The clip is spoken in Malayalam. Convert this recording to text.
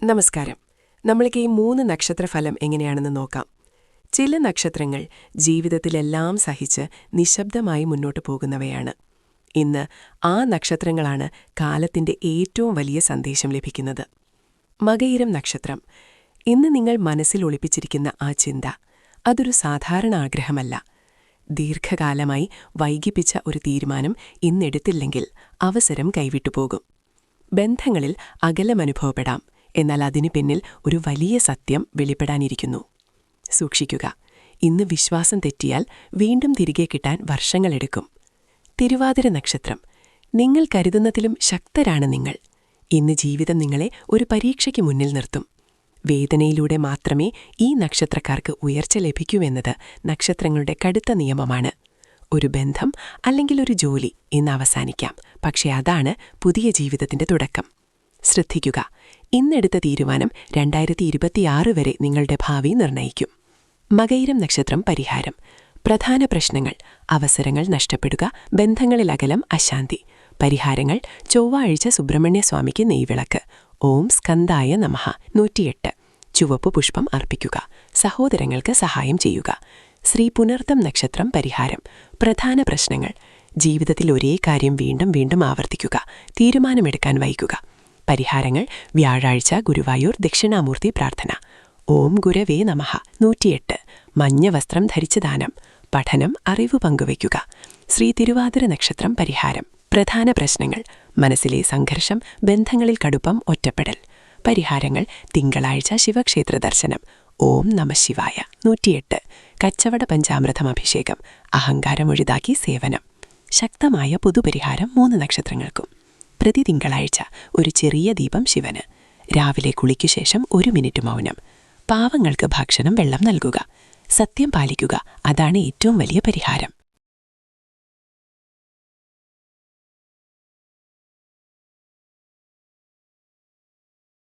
നമസ്കാരം. നമ്മൾക്ക് ഈ 3 നക്ഷത്രഫലം എങ്ങനെയാണെന്ന് നോക്കാം. ചില നക്ഷത്രങ്ങൾ ജീവിതത്തിലെല്ലാം സഹിച്ച് നിശബ്ദമായി മുന്നോട്ടു പോകുന്നവയാണ്. ഇന്ന് ആ നക്ഷത്രങ്ങളാണ് കാലത്തിന്റെ ഏറ്റവും വലിയ സന്ദേശം ലഭിക്കുന്നത്. മകയിരം നക്ഷത്രം. ഇന്ന് നിങ്ങൾ മനസ്സിൽ ഒളിപ്പിച്ചിരിക്കുന്ന ആ ചിന്ത, അതൊരു സാധാരണ ആഗ്രഹമല്ല. ദീർഘകാലമായി വൈകിപ്പിച്ച ഒരു തീരുമാനം ഇന്നെടുത്തില്ലെങ്കിൽ അവസരം കൈവിട്ടുപോകും. ബന്ധങ്ങളിൽ അകലമനുഭവപ്പെടാം, എന്നാൽ അതിനു പിന്നിൽ ഒരു വലിയ സത്യം വെളിപ്പെടാനിരിക്കുന്നു. സൂക്ഷിക്കുക. ഇന്ന് വിശ്വാസം തെറ്റിയാൽ വീണ്ടും തിരികെ കിട്ടാൻ വർഷങ്ങളെടുക്കും. തിരുവാതിര നക്ഷത്രം. നിങ്ങൾ കരുതുന്നതിലും ശക്തരാണ് നിങ്ങൾ. ഇന്ന് ജീവിതം നിങ്ങളെ ഒരു പരീക്ഷയ്ക്ക് മുന്നിൽ നിർത്തും. വേദനയിലൂടെ മാത്രമേ ഈ നക്ഷത്രക്കാർക്ക് ഉയർച്ച ലഭിക്കൂവെന്നത് നക്ഷത്രങ്ങളുടെ കടുത്ത നിയമമാണ്. ഒരു ബന്ധം അല്ലെങ്കിൽ ഒരു ജോലി ഇന്ന് അവസാനിക്കാം, പക്ഷേ അതാണ് പുതിയ ജീവിതത്തിന്റെ തുടക്കം. ശ്രദ്ധിക്കുക. ഇന്നെടുത്ത തീരുമാനം 2026 വരെ നിങ്ങളുടെ ഭാവി നിർണ്ണയിക്കും. മകയിരം നക്ഷത്രം പരിഹാരം. പ്രധാന പ്രശ്നങ്ങൾ: അവസരങ്ങൾ നഷ്ടപ്പെടുക, ബന്ധങ്ങളിൽ അകലം, അശാന്തി. പരിഹാരങ്ങൾ: ചൊവ്വാഴ്ച സുബ്രഹ്മണ്യസ്വാമിക്ക് നെയ്വിളക്ക്. ഓം സ്കന്ദായ നമഃ 108. ചുവപ്പ് പുഷ്പം അർപ്പിക്കുക. സഹോദരങ്ങൾക്ക് സഹായം ചെയ്യുക. ശ്രീ പുനർതം നക്ഷത്രം പരിഹാരം. പ്രധാന പ്രശ്നങ്ങൾ: ജീവിതത്തിൽ ഒരേ കാര്യം വീണ്ടും വീണ്ടും ആവർത്തിക്കുക, തീരുമാനമെടുക്കാൻ വൈകുക. പരിഹാരങ്ങൾ: വ്യാഴാഴ്ച ഗുരുവായൂർ ദക്ഷിണാമൂർത്തി പ്രാർത്ഥന. ഓം ഗുരവേ നമഃ 108. മഞ്ഞ വസ്ത്രം ധരിച്ച് ദാനം. പഠനം, അറിവ് പങ്കുവയ്ക്കുക. ശ്രീ തിരുവാതിര നക്ഷത്രം പരിഹാരം. പ്രധാന പ്രശ്നങ്ങൾ: മനസ്സിലെ സംഘർഷം, ബന്ധങ്ങളിൽ കടുപ്പം, ഒറ്റപ്പെടൽ. പരിഹാരങ്ങൾ: തിങ്കളാഴ്ച ശിവക്ഷേത്ര ദർശനം. ഓം നമഃശിവായ 108. കച്ചവട പഞ്ചാമൃതം അഭിഷേകം. അഹങ്കാരമൊഴിതാക്കി സേവനം. ശക്തമായ പൊതുപരിഹാരം 3 നക്ഷത്രങ്ങൾക്കും. പ്രതി തിങ്കളാഴ്ച ഒരു ചെറിയ ദീപം ശിവന്. രാവിലെ കുളിക്കുശേഷം 1 മിനിറ്റ് മൗനം. പാവങ്ങൾക്ക് ഭക്ഷണം, വെള്ളം നൽകുക. സത്യം പാലിക്കുക, അതാണ് ഏറ്റവും വലിയ പരിഹാരം.